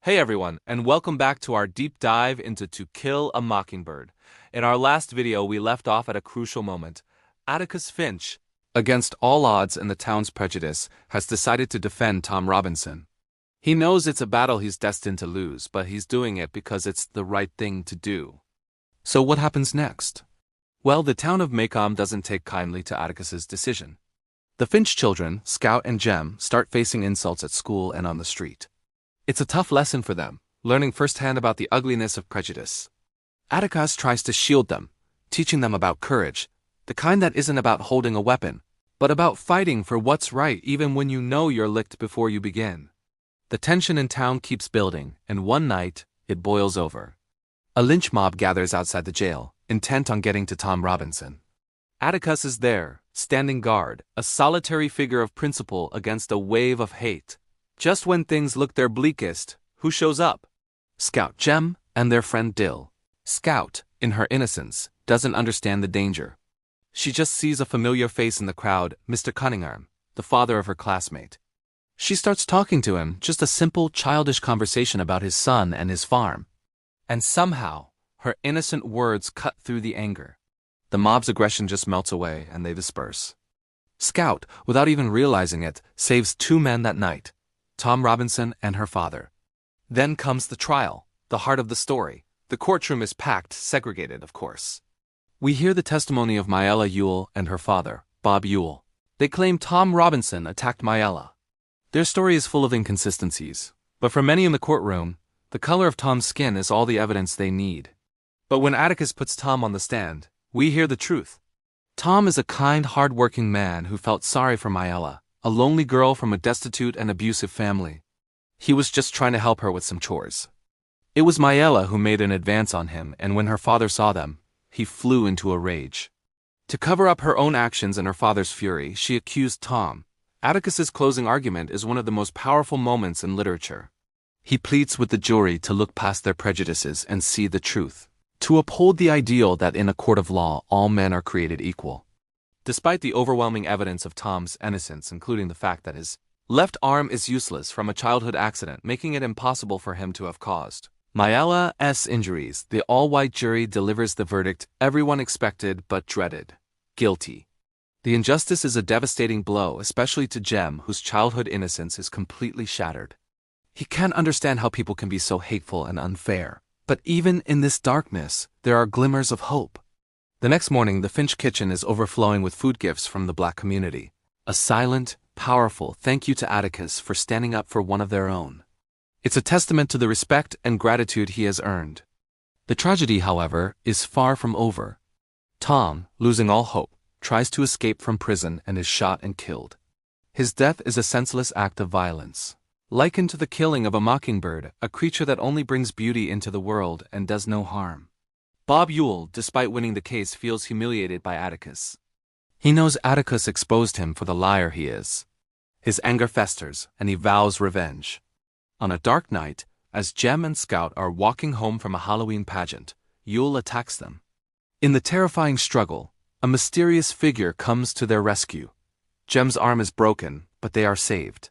Hey everyone, and welcome back to our deep dive into To Kill a Mockingbird. In our last video, we left off at a crucial moment. Atticus Finch, against all odds in the town's prejudice, has decided to defend Tom Robinson. He knows it's a battle he's destined to lose, but he's doing it because it's the right thing to do. So what happens next? Well, the town of Maycomb doesn't take kindly to Atticus's decision. The Finch children, Scout and Jem, start facing insults at school and on the street. It's a tough lesson for them, learning firsthand about the ugliness of prejudice. Atticus tries to shield them, teaching them about courage, the kind that isn't about holding a weapon, but about fighting for what's right even when you know you're licked before you begin. The tension in town keeps building, and one night, it boils over. A lynch mob gathers outside the jail, intent on getting to Tom Robinson. Atticus is there, standing guard, a solitary figure of principle against a wave of hate. Just when things look their bleakest, who shows up? Scout Jem and their friend Dill. Scout, in her innocence, doesn't understand the danger. She just sees a familiar face in the crowd, Mr. Cunningham, the father of her classmate. She starts talking to him, just a simple, childish conversation about his son and his farm. And somehow, her innocent words cut through the anger. The mob's aggression just melts away and they disperse. Scout, without even realizing it, saves 2 men that night. Tom Robinson and her father. Then comes the trial, the heart of the story. The courtroom is packed, segregated, of course. We hear the testimony of Mayella Ewell and her father, Bob Ewell. They claim Tom Robinson attacked Mayella. Their story is full of inconsistencies, but for many in the courtroom, the color of Tom's skin is all the evidence they need. But when Atticus puts Tom on the stand, we hear the truth. Tom is a kind, hard-working man who felt sorry for Mayella, a lonely girl from a destitute and abusive family. He was just trying to help her with some chores. It was Mayella who made an advance on him, and when her father saw them, he flew into a rage. To cover up her own actions and her father's fury, she accused Tom. Atticus's closing argument is one of the most powerful moments in literature. He pleads with the jury to look past their prejudices and see the truth, to uphold the ideal that in a court of law all men are created equal. Despite the overwhelming evidence of Tom's innocence, including the fact that his left arm is useless from a childhood accident, making it impossible for him to have caused Mayella's injuries, the all-white jury delivers the verdict everyone expected but dreaded: guilty. The injustice is a devastating blow, especially to Jem, whose childhood innocence is completely shattered. He can't understand how people can be so hateful and unfair. But even in this darkness, there are glimmers of hope. The next morning, the Finch kitchen is overflowing with food gifts from the Black community. A silent, powerful thank you to Atticus for standing up for one of their own. It's a testament to the respect and gratitude he has earned. The tragedy, however, is far from over. Tom, losing all hope, tries to escape from prison and is shot and killed. His death is a senseless act of violence, likened to the killing of a mockingbird, a creature that only brings beauty into the world and does no harm. Bob Ewell, despite winning the case, feels humiliated by Atticus. He knows Atticus exposed him for the liar he is. His anger festers, and he vows revenge. On a dark night, as Jem and Scout are walking home from a Halloween pageant, Ewell attacks them. In the terrifying struggle, a mysterious figure comes to their rescue. Jem's arm is broken, but they are saved.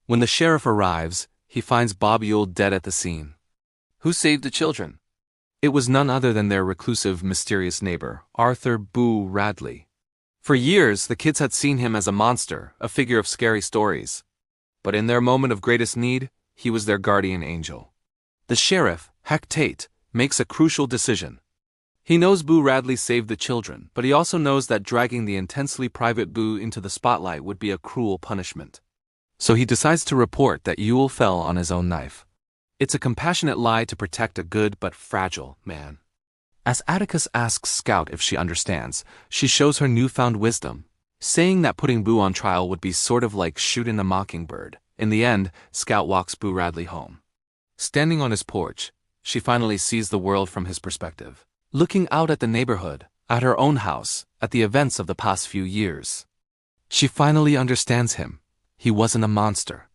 When the sheriff arrives, he finds Bob Ewell dead at the scene. Who saved the children? It was none other than their reclusive, mysterious neighbor, Arthur Boo Radley. For years, the kids had seen him as a monster, a figure of scary stories. But in their moment of greatest need, he was their guardian angel. The sheriff, Heck Tate, makes a crucial decision. He knows Boo Radley saved the children, but he also knows that dragging the intensely private Boo into the spotlight would be a cruel punishment. So he decides to report that Ewell fell on his own knife. It's a compassionate lie to protect a good but fragile man. As Atticus asks Scout if she understands, she shows her newfound wisdom, saying that putting Boo on trial would be sort of like shooting a mockingbird. In the end, Scout walks Boo Radley home. Standing on his porch, she finally sees the world from his perspective, looking out at the neighborhood, at her own house, at the events of the past few years. She finally understands him. He wasn't a monster.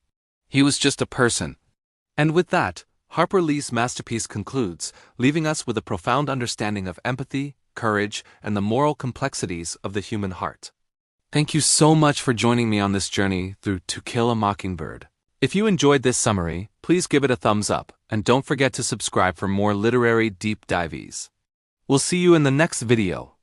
He was just a person. And with that, Harper Lee's masterpiece concludes, leaving us with a profound understanding of empathy, courage, and the moral complexities of the human heart. Thank you so much for joining me on this journey through To Kill a Mockingbird. If you enjoyed this summary, please give it a thumbs up, and don't forget to subscribe for more literary deep dives. We'll see you in the next video.